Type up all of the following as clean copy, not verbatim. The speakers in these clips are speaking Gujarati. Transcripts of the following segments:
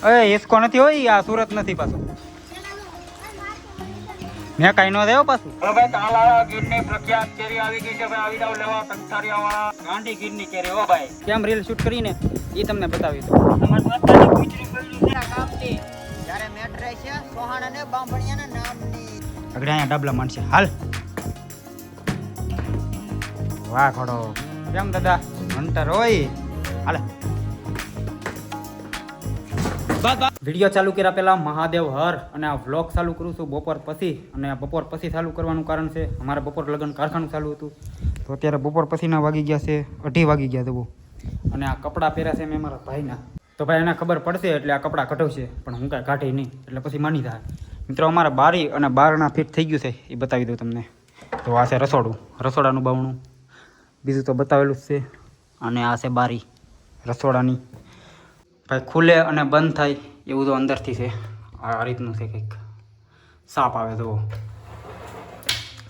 અરે હિસકો નથી હોય, આ સુરત નથી પાછું. મેં કઈ નો દેવો પાછું. હવે ભાઈ તાલાળા ગીરની પ્રખ્યાત કેરી આવી ગઈ છે ભાઈ, આવી જાવ લેવા કંઠારિયાવાળા ગાંડી ગીરની કેરી. હો ભાઈ કેમ રીલ શૂટ કરીને એ તમને બતાવી દઉં. તમારી માતાની કુચરી પડ્યું છે કામથી જ્યારે મેટર છે સોહાણ અને બાંભણિયાના નામની આગળ અહીંયા ડાબલા માનશે. હાલ વાહ ખોડો કેમ દાદા હંટર હોય. હાલે વિડીયો ચાલુ કર્યા પહેલા મહાદેવ હર અને આ વ્લોગ ચાલુ કરું છું બપોર પછી. અને આ બપોર પછી ચાલુ કરવાનું કારણ છે અમારે બપોર લગ્ન કારખાનું ચાલુ હતું તો અત્યારે બપોર પછીના વાગી ગયા છે 2:30 વાગી ગયા દેવું. અને આ કપડાં પહેર્યા છે મેં મારા ભાઈના, તો ભાઈ એને ખબર પડશે એટલે આ કપડાં કઢવશે, પણ હું કાંઈ કાઢી નહીં એટલે પછી માની જાય. મિત્રો અમારા બારી અને બારણા ફિટ થઈ ગયું છે એ બતાવી દઉં તમને. તો આ છે રસોડું, રસોડાનું બાવણું બીજું તો બતાવેલું જ છે. અને આ છે બારી રસોડાની. ભાઈ ખુલે અને બંધ થાય એવું તો અંદરથી છે. આ રીતનું છે કંઈક સાપ આવે તો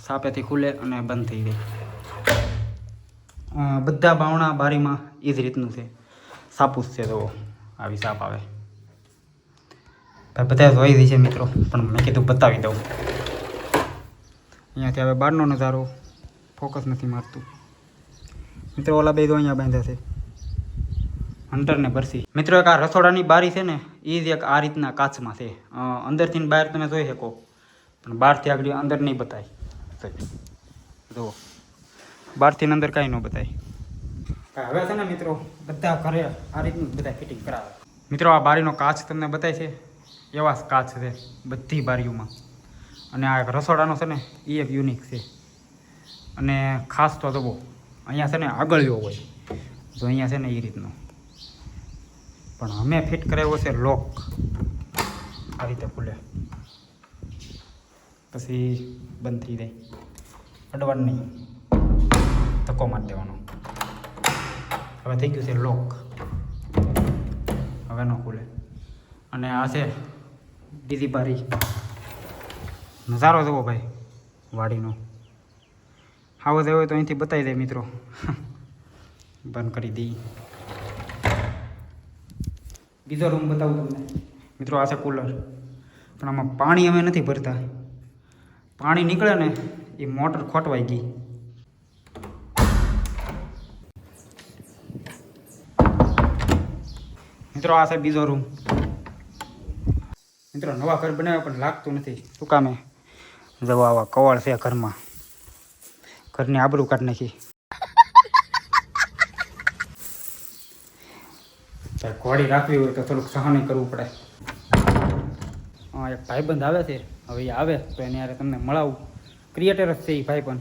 સાપેથી ખુલે અને બંધ થઈ જાય. બધા બાવણા બારીમાં એ જ રીતનું છે. સાપુસ છે તો આવી સાપ આવે. ભાઈ બધા જોઈ દઈ છે મિત્રો, પણ મેં કીધું બતાવી દઉં. અહીંયાથી હવે બહારનો નજારો ફોકસ નથી મારતું મિત્રો. ઓલા બે તો અહીંયા બાંધ્યા છે હંટર ને બરસી. મિત્રો એક આ રસોડાની બારી છે ને એ જ એક આ રીતના કાચમાં છે. અંદરથી બહાર તમે જોઈ શકો, પણ બહારથી આગળ અંદર નહીં બતાય. જુઓ બહારથી અંદર કાંઈ ન બતાય. હવે છે ને મિત્રો બધા ઘરે આ રીતનું બધા ફિટિંગ કરાવે. મિત્રો આ બારીનો કાચ તમને બતાય છે એવા જ કાચ છે બધી બારીઓમાં. અને આ રસોડાનો છે ને એ એક યુનિક છે. અને ખાસ તો જુઓ અહીંયા છે ને આગળિયો હોય, જો અહીંયા છે ને એ રીતનો. પણ અમે ફિટ કરાવ્યો છે લોક, આ રીતે ખુલે પછી બંધ થઈ જાય. અડવાનું નહીં, ધક્કો મારી દેવાનો. હવે થઈ ગયું છે લોક, હવે ન ખુલે. અને આ છે બીજી બારી. નજારો જુઓ ભાઈ વાડીનો. આવો જ હોય તો અહીંથી બતાવી દે મિત્રો. બંધ કરી દઈ. બીજો રૂમ બતાવું તમને મિત્રો. આ છે કુલર, પણ આમાં પાણી અમે નથી ભરતા. પાણી નીકળે ને એ મોટર ખોટવાઈ ગઈ. મિત્રો આ છે બીજો રૂમ. મિત્રો નવા ઘર બનાવ્યા પણ લાગતું નથી. શું કામે જવા આવા કવાળ છે ઘરમાં, ઘરની આબરૂ કાઢી નાખી. ઘોડી રાખવી હોય તો થોડુંક સહન કરવું પડે. હા એક ભાઈબંધ આવે છે, હવે એ આવે તો એને યારે તમને મળાવું. ક્રિએટર જ છે એ ભાઈ પણ.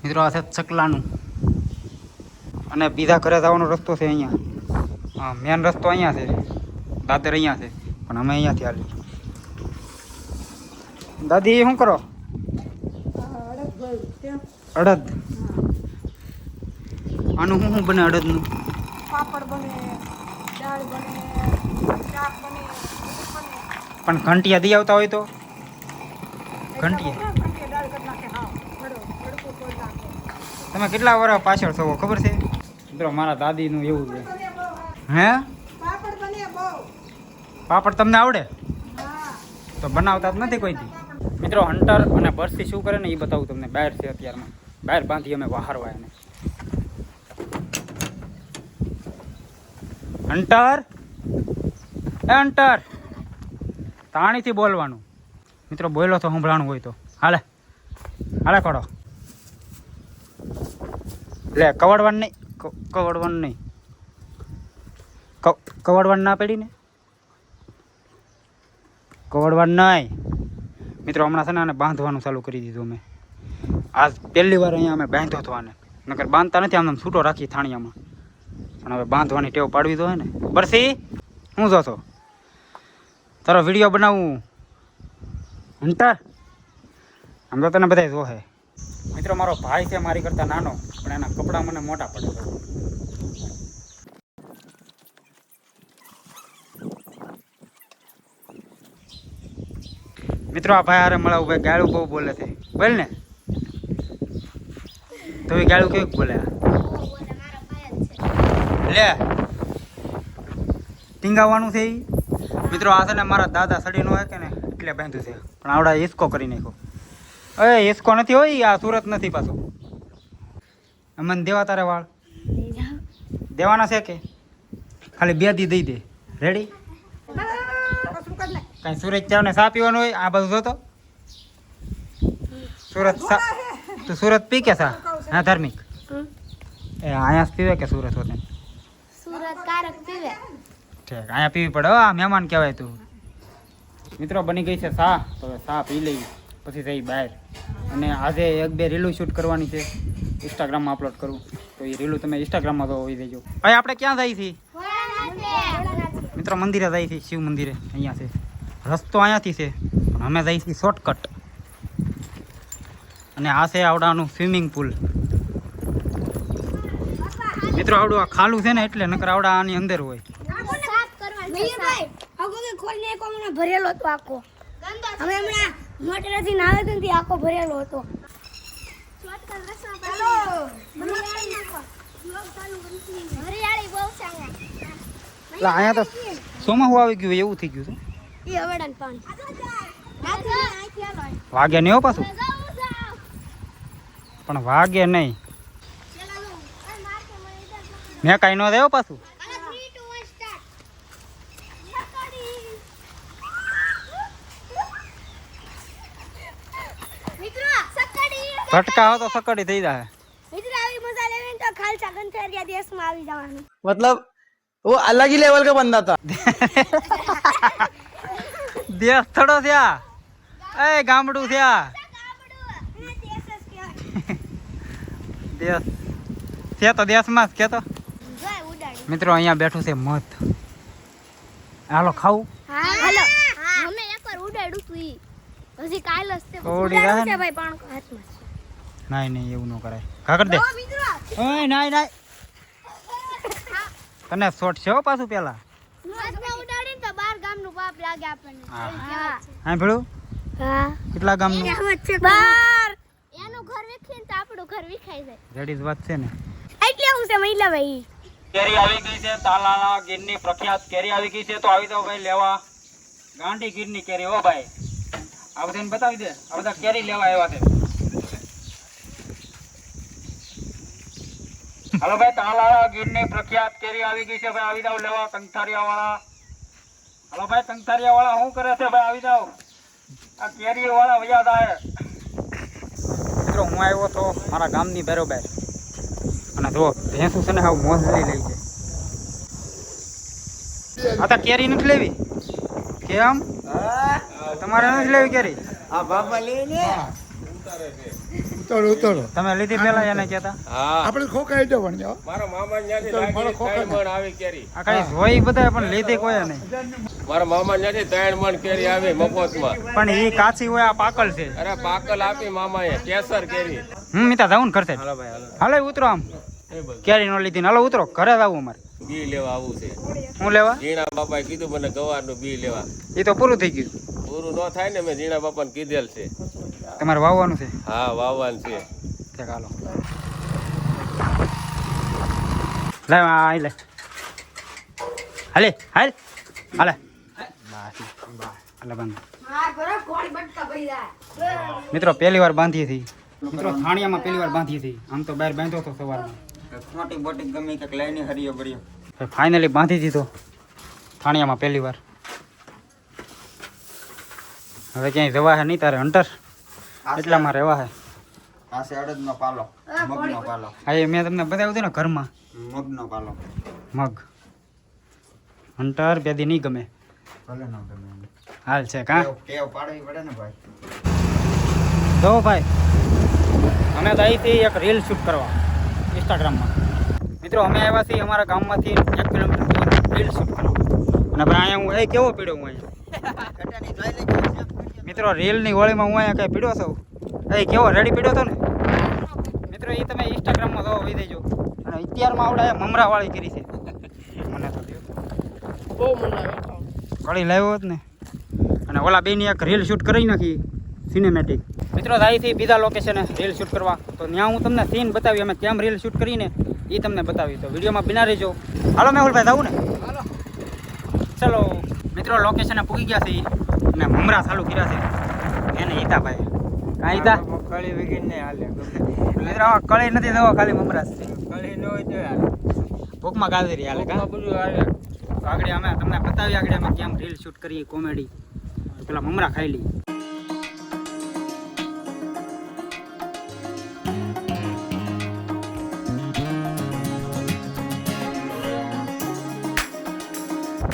મિત્રો આ છે ચકલાનું. અને બીજા ઘરે જવાનો રસ્તો છે અહીંયા. હા મેન રસ્તો અહીંયા છે, દાદર અહીંયા છે, પણ અમે અહીંયાથી હાલી. દાદી શું કરો? અડદ. આનું શું બને અડદનું? પાપડ બને, દાળ બને, શાક બને, પણ ઘંટિયા દઈ આવતા હોય તો ઘંટિયા દાળ કરી નાખે. હા બડકો તોડ નાખે. તમે કેટલા વર્ષ પાછળ છો ખબર છે મિત્રો? મારા દાદીનું એવું છે. હે પાપડ બને બહુ. પાપડ તમને આવડે? હા તો બનાવતા જ નથી કોઈથી. મિત્રો હંટર અને બરસી શું કરે ને એ બતાવું તમને. બહાર છે અત્યારમાં, બહાર બાંધી અમે વહારવા એને. હંટર એ હંટર તાણીથી બોલવાનું મિત્રો. બોલો તો સંભળાણું હોય તો. હાલે હાલે ખોડો લે. કવડવાનું નહીં, કવડવાનું નહીં, કવડવાનું ના પડી ને, કવડવાનું નહીં. મિત્રો હમણાં છે ને આને બાંધવાનું ચાલુ કરી દીધું અમે. આજ પહેલી વાર અહીંયા અમે બાંધ્યો હતો આને. નકર બાંધતા નથી, આમ છૂટો રાખી થાણિયામાં. પણ હવે બાંધવાની ટેવ પાડવી તો હોય ને. બરસી શું જોશો? તારો વિડીયો બનાવું હંટર? આમ તો તને બધા જોહે. મિત્રો મારો ભાઈ છે મારી કરતાં નાનો, પણ એના કપડાં મને મોટા પડે. મિત્રો આ ભાઈ હારે મળાવું ભાઈ ગાળું બહુ બોલે છે બોલ ને તો એ ગાળું કેવું બોલે લે ટીંગાવાનું છે ઈ મિત્રો આ છે ને મારા દાદા સડીનો હોય કે ને એટલે બાંધ્યું છે પણ આવડા હિસકો કરી નાખ્યો એ હિસકો નથી હોય આ સુરત નથી પાછું મને દેવા તારે વાળ દેવાના છે કે ખાલી 2 દી દઈ દે રેડી કસરું કરી નાખ. કાંઈ સુરત ચાવને ચા પીવાનું હોય આ બધું જોતો સુરત તું સુરત પી કે ચા હા ધાર્મિક એ અહીંયા જ પીવે કે સુરત હોતે સુરત કારક પીવે ઠીક અહીંયા પીવી પડે હો, આ મહેમાન કહેવાય તું મિત્રો બની ગઈ છે ચા તો હવે ચા પી લઈ પછી જઈ બહાર અને આજે 1-2 રીલું શૂટ કરવાની છે ઇન્સ્ટાગ્રામમાં અપલોડ કરું તો એ રીલું તમે ઇન્સ્ટાગ્રામમાં તો હોઈ દેજો ભાઈ આપણે ક્યાં જઈએ છીએ મિત્રો મંદિરે જઈએ છીએ શિવ મંદિરે અહીંયા છે રસ્તો અહીંયાથી છે પણ અમે જઈએ છીએ શોર્ટકટ અને આ છે આવડાનું સ્વિમિંગ પુલ મિત્રો આવડું આ ખાલું છે ને એટલે નકર આવડા આની અંદર હોય સાફ કરવાનું ભાઈ આખો કે ખોલને એક હમણાં ભરેલો હતો આખો અમે હમણાં મોટરેથી નાવે તો તે આખો ભરેલો હતો ચાલો હરિયાળી બહુ સાંગા એટલે અહીંયા તો ચોમાસું આવી ગયું એવું થઈ ગયું છે એ હવેડાન પાણી વાગે નહીં હો પાછું પણ વાગે નહીં મેં કાંઈ ન થયો પાછું ફટકા હો તો સકડી થઈ જાય मतलब वो अलग ही लेवल का बंदा था। દેશ થોડો થયા એ ગામડું થયા દેશ છે તો દેશમાં જ કે તો મિત્રો અહીંયા બેઠું છે મધ હાલો ખાવું હાલો અમે એકવાર ઉડાડ્યું તું ઈ હજી કાલ જ તે થોડી રહે ને. ભાઈ પણ હાથમાં નહીં નહીં એવું ન કરાય ખા કરી દે ઓય નાય નાય તને શોટ છે હો પાછું પેલા હાથમાં ઉડાડીને તો 12 ગામનું પાપ લાગે આપણને હા. હા હા ભેળું હા કેટલા ગામનું બાર એનું ઘર વિખીને તો આપણું ઘર વિખાઈ જાય રેડી જ વાત છે ને એટલે હું છે મહિલા ભાઈ કેરી આવી ગઈ છે તાલાના ગીરની પ્રખ્યાત કેરી આવી ગઈ છે તો આવી જાવ ભાઈ લેવા ગાંડી ગીરની કેરી હો ભાઈ આ બધાને બતાવી દે આ બધા કેરી લેવા આવ્યા છે હાલો ભાઈ તાલાના ગીરની પ્રખ્યાત કેરી આવી ગઈ છે ભાઈ આવી જાવ લેવા કંઠારિયા વાળા હાલો ભાઈ કંઠારિયા વાળા શું કરે છે ભાઈ આવી જાવ આ કેરી વાળા વયા જાય મિત્રો હું આવ્યો તો મારા ગામની બરોબર અને જો ભેંસું છે ને હાવ મોજલી લઈ છે આ તો કેરી નથી લેવી કેમ તમારે નથી લેવી કેરી આ બાબા લે ને ઉતારો ઉતારો તમે લીધી પેલા એને કહેતા આપણે ખોખાઈ જવાનું જાવ મારા મામા ત્યાંથી લાગી 3 મણ આવી કેરી આ કઈ જોઈ બધા પણ લીધી કોઈ નહીં મારા મામા ત્યાંથી 3 મણ કેરી આવી મફતમાં પણ એ કાચી હોય આ પાકલ છે અરે પાકલ આપી મામાએ કેસર કેરી મીતા જાઉં ને કરશે હાલો ભાઈ હાલો હાલો ઉતરો આમ એ બધું કેરી નો લીધી ને હાલો ઉતરો ઘરે જ આવું અમારે બી લેવા આવું છે હું લેવા ઝીણા બાપાએ કીધું મને ગવારનું બી લેવા એ તો પૂરું થઈ ગયું પૂરું ન થાય ને મેં ઝીણા બાપાને કીધેલ છે તમારે વાવવાનું છે હા વાવવાનું છે ઠીક હાલો લે આ લે હાલે હાલ હાલે હાલે બંધ મિત્રો પહેલી વાર બાંધી હતી મિત્રો થાણિયામાં પહેલી વાર બાંધી હતી આમ તો બહાર બાંધ્યો હતો સવારમાં મોટી બોટી ગમે કે લઈને હરિયો બળ્યો ફાઇનલી બાંધી દીધો થાણિયામાં પહેલી વાર હવે ક્યાંય જવા હે નહીં તારે હંટર એટલામાં રહેવા હે આ છે અડદનો પાલો મગનો પાલો હા એ મેં તમને બતાવ્યું હતું ને ઘરમાં મગનો પાલો મગ હંટર બે દી નહીં ગમે ભલે ન ગમે હાલ છે કાં કેવ પાડવી પડે ને ભાઈ જો ભાઈ અમે તો અહીંથી એક રીલ શૂટ કરવા ઇન્સ્ટાગ્રામમાં મિત્રો અમે આવ્યા છીએ અમારા ગામમાંથી 1 કિલોમીટર દૂર રીલ શૂટ કરવા અને પણ અહીંયા હું એ કેવો પીડ્યો હું અહીંયા મિત્રો રીલની હોળીમાં હું અહીંયા કઈ પીડ્યો છું એ કેવો રેડી પીડ્યો હતો ને મિત્રો એ તમે ઇન્સ્ટાગ્રામમાં જોવો વહી દેજો અને અત્યારમાં આવડે મમરાવાળી કરી છે મને તો બહુ મન લાગે કળી લાવ્યો હોત ને અને ઓલા બેની એક રીલ શૂટ કરી નાખી સિનેમેટિક. મિત્રો અહીંથી બીજા લોકેશને રીલ શૂટ કરવા, તો ત્યાં હું તમને સીન બતાવી, અમે કેમ રીલ શૂટ કરીને એ તમને બતાવી. તો વિડીયોમાં બિના રહેજો. હાલો મેહુલભાઈ જવું ને? હાલો ચલો. મિત્રો લોકેશને પૂગી ગયા છે અને મમરા ચાલુ કર્યા છે એને હિતાભાઈ. કાં હિતા? કળી વગર ને હાલે મિત્રો કળી નથી દેવો, ખાલી મમરા છે. કળી ન હોય તો હાલે ભૂખમાં ગાજરી હાલે કાં? બધું હાલે. તો આગળ અમે તમને બતાવી આગળ અમે કેમ રીલ શૂટ કરીએ કોમેડી. પેલા મમરા ખાઈ લઈએ.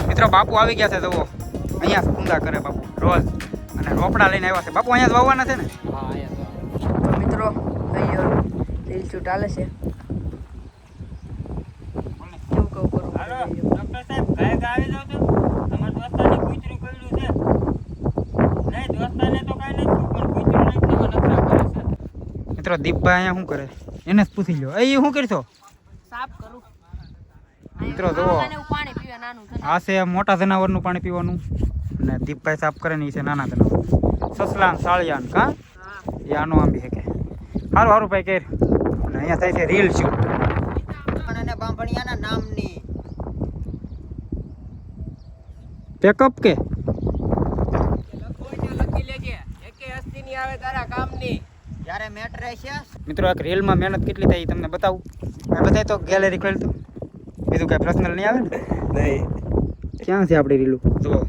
મિત્રો બાપુ આવી ગયા છે જુઓ, અહીંયા ઊંધા કરે બાપુ રોજ, અને રોપડા લઈને આવ્યા છે. બાપુ અહીંયા જ વાવવાના છે ને? હા અહીંયા તો મિત્રો અહીં રીલ શૂટ ચાલે છે. કેવું કહું કરું ડોક્ટર સાહેબ ગાય આવી જાવ તો તમારા દોસ્તાને કૂતરું કર્યું છે. નહીં દોસ્તાને તો કાંઈ નથી, પણ કૂતરું નહીં તો નખરા કરે છે. મિત્રો દીપભાઈ અહીંયા શું કરે એને જ પૂછી લો. એ શું કરશો? સાફ કરું. મિત્રો જુઓ, પાણી પીવા નાનું છે. આ છે મોટા જનાવરનું પાણી પીવાનું, અને દીપભાઈ સાફ કરે ને એ છે નાના જનાવર. સસલાન સાળિયાન કા એ આનો આંબી શકે. સારું સારું ભાઈ કેર. અને અહીંયા થાય છે રીલ શૂટ. અને બાંભણિયાના નામની પેકઅપ કે લખી લેજે એકે હસ્તી ની આવે તારા કામની. જ્યારે મેટ રહેશે મિત્રો એક રીલમાં મહેનત કેટલી થાય એ તમને બતાવું. આ બતાય તો ગેલેરી ખોલ તો, બીજું કાંઈ પર્સનલ નહીં આવે ને? નહીં ક્યાં છે આપણી રીલું? જુઓ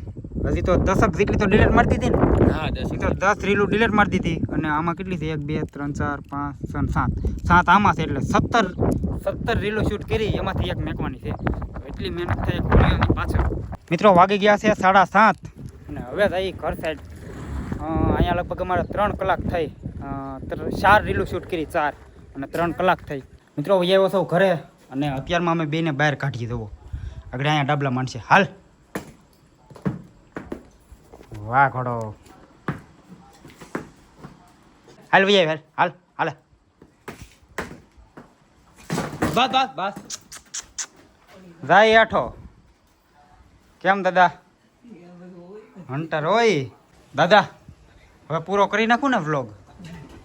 હજી તો 10 જેટલી તો ડિલીટ મારી દીધી ને. હા 10 તો 10 રીલું ડિલીટ મારી દીધી, અને આમાં કેટલી છે? 1 2 3 4 5 6 7 7 આમાં છે, એટલે 17 રીલું શૂટ કરી, એમાંથી એક મેકવાની છે. તો એટલી મહેનત થાય એક વિડીયોની પાછળ. મિત્રો વાગી ગયા છે 7:30, અને હવે જઈ ઘર સાઈડ. અહીંયા લગભગ અમારે 3 કલાક થઈ. 4 રીલું શૂટ કરી, 4 અને 3 કલાક થઈ. મિત્રો આવ્યો સૌ ઘરે, અને અત્યારમાં અમે બેને બહાર કાઢી દેવો. આગળ અહીંયા ડાબલા માણસે હાલ. વાહ ઘોડો હાલ ભાઈ હાલ હાલ હાલ. બસ બસ બસ જાય આઠો. કેમ દાદા? હંટર હોય દાદા. હવે પૂરો કરી નાખું ને વ્લોગ?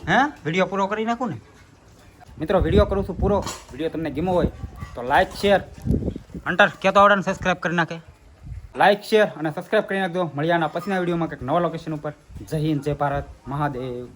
હે વિડીયો પૂરો કરી નાખું ને? મિત્રો વિડીયો કરું છું પૂરો. વિડીયો તમને ગમ્યો હોય તો લાઈક શેર. હંટર કહેતો આવડે ને સબસ્ક્રાઈબ કરી નાખે. લાઈક શેર અને સબસ્ક્રાઈબ કરી નાખજો. મળ્યાના પછીના વિડીયોમાં કંઈક નવા લોકેશન ઉપર. જય હિન્દ, જય ભારત, મહાદેવ.